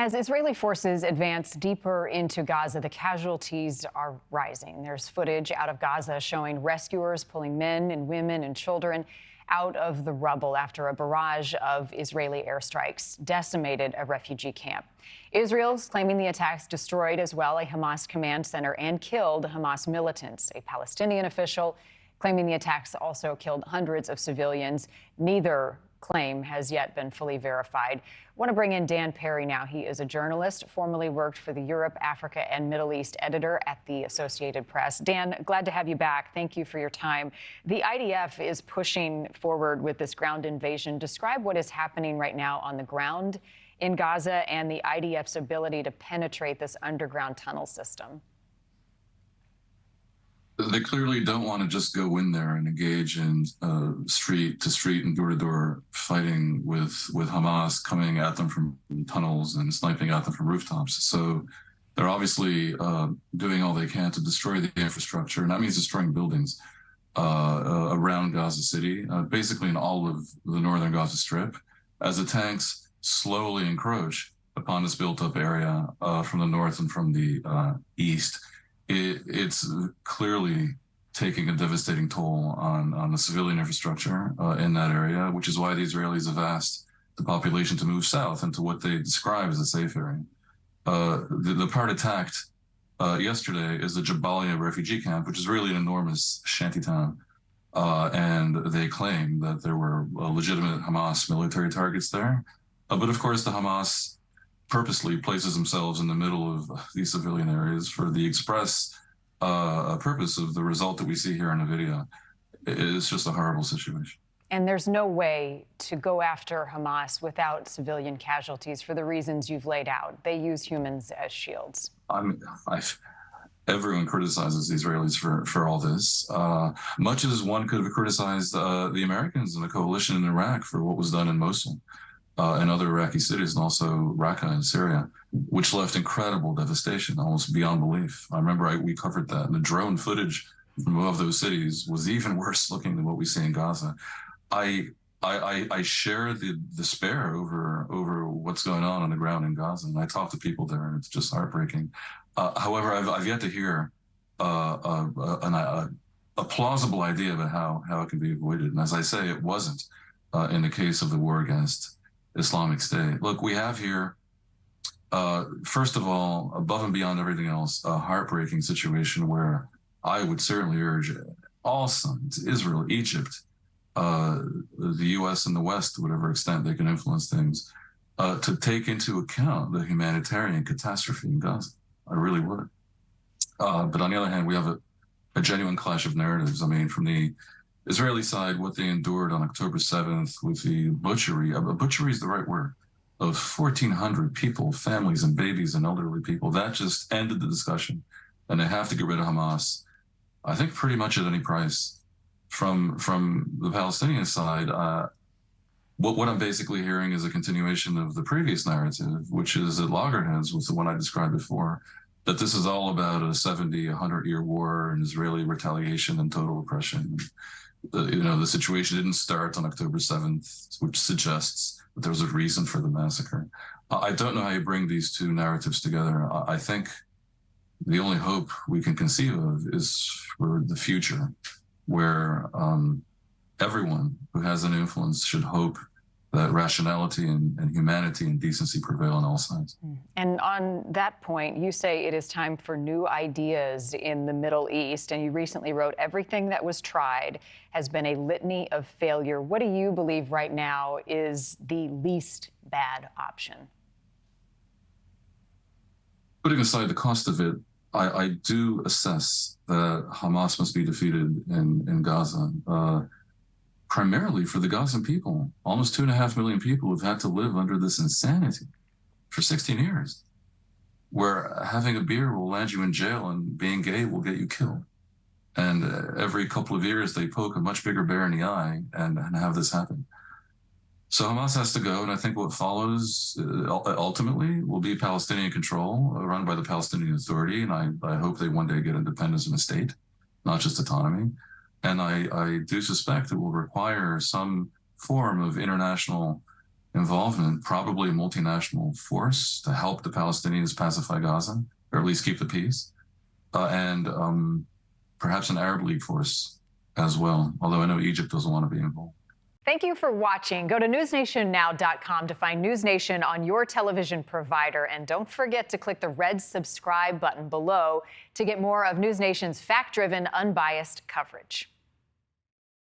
As Israeli forces advance deeper into Gaza, the casualties are rising. There's footage out of Gaza showing rescuers pulling men and women and children out of the rubble after a barrage of Israeli airstrikes decimated a refugee camp. Israel's claiming the attacks destroyed as well a Hamas command center and killed Hamas militants. A Palestinian official claiming the attacks also killed hundreds of civilians. Neither claim has yet been fully verified. I want to bring in Dan Perry now. He is a journalist, formerly worked for the Europe, Africa, and Middle East editor at the Associated Press. Dan, glad to have you back. Thank you for your time. The IDF is pushing forward with this ground invasion. Describe what is happening right now on the ground in Gaza and the IDF's ability to penetrate this underground tunnel system. They clearly don't want to just go in there and engage in street-to-street and door-to-door fighting with Hamas coming at them from tunnels and sniping at them from rooftops. So they're obviously doing all they can to destroy the infrastructure, and that means destroying buildings around Gaza City, basically in all of the northern Gaza Strip, as the tanks slowly encroach upon this built-up area from the north and from the east. It's clearly taking a devastating toll on the civilian infrastructure in that area, which is why the Israelis have asked the population to move south into what they describe as a safe area. The part attacked yesterday is the Jabaliya refugee camp, which is really an enormous shantytown. And they claim that there were legitimate Hamas military targets there. But of course, the Hamas purposely places themselves in the middle of these civilian areas for the express purpose of the result that we see here in the video. It's just a horrible situation. And there's no way to go after Hamas without civilian casualties for the reasons you've laid out. They use humans as shields. Everyone criticizes the Israelis for all this, much as one could have criticized the Americans and the coalition in Iraq for what was done in Mosul. And other Iraqi cities, and also Raqqa in Syria, which left incredible devastation, almost beyond belief. I remember we covered that, and the drone footage from above those cities was even worse looking than what we see in Gaza. I share the despair over what's going on the ground in Gaza, and I talk to people there, and it's just heartbreaking. However, I've yet to hear a plausible idea about how it can be avoided. And as I say, it wasn't in the case of the war against Islamic State. Look, we have here, first of all, above and beyond everything else, a heartbreaking situation where I would certainly urge all sides, Israel, Egypt, the U.S. and the West, to whatever extent they can influence things, to take into account the humanitarian catastrophe in Gaza. I really would. But on the other hand, we have a genuine clash of narratives. I mean, from the Israeli side, what they endured on October 7th with the butchery, butchery is the right word, of 1,400 people, families and babies and elderly people, that just ended the discussion. And they have to get rid of Hamas, I think pretty much at any price. From the Palestinian side, what I'm basically hearing is a continuation of the previous narrative, which is at loggerheads with the one I described before, that this is all about a 70, 100-year war and Israeli retaliation and total oppression. The situation didn't start on October 7th, which suggests that there was a reason for the massacre. I don't know how you bring these two narratives together. I think the only hope we can conceive of is for the future, where everyone who has an influence should hope that rationality and humanity and decency prevail on all sides. And on that point, you say it is time for new ideas in the Middle East, and you recently wrote, "Everything that was tried has been a litany of failure." What do you believe right now is the least bad option? Putting aside the cost of it, I do assess that Hamas must be defeated in Gaza. Primarily for the Gazan people. Almost 2.5 million people have had to live under this insanity for 16 years, where having a beer will land you in jail and being gay will get you killed. And every couple of years, they poke a much bigger bear in the eye and have this happen. So Hamas has to go, and I think what follows ultimately will be Palestinian control run by the Palestinian Authority, and I hope they one day get independence in a state, not just autonomy. And I do suspect it will require some form of international involvement, probably a multinational force to help the Palestinians pacify Gaza, or at least keep the peace, and perhaps an Arab League force as well, although I know Egypt doesn't want to be involved. Thank you for watching. Go to newsnationnow.com to find NewsNation on your television provider. And don't forget to click the red subscribe button below to get more of NewsNation's fact-driven, unbiased coverage.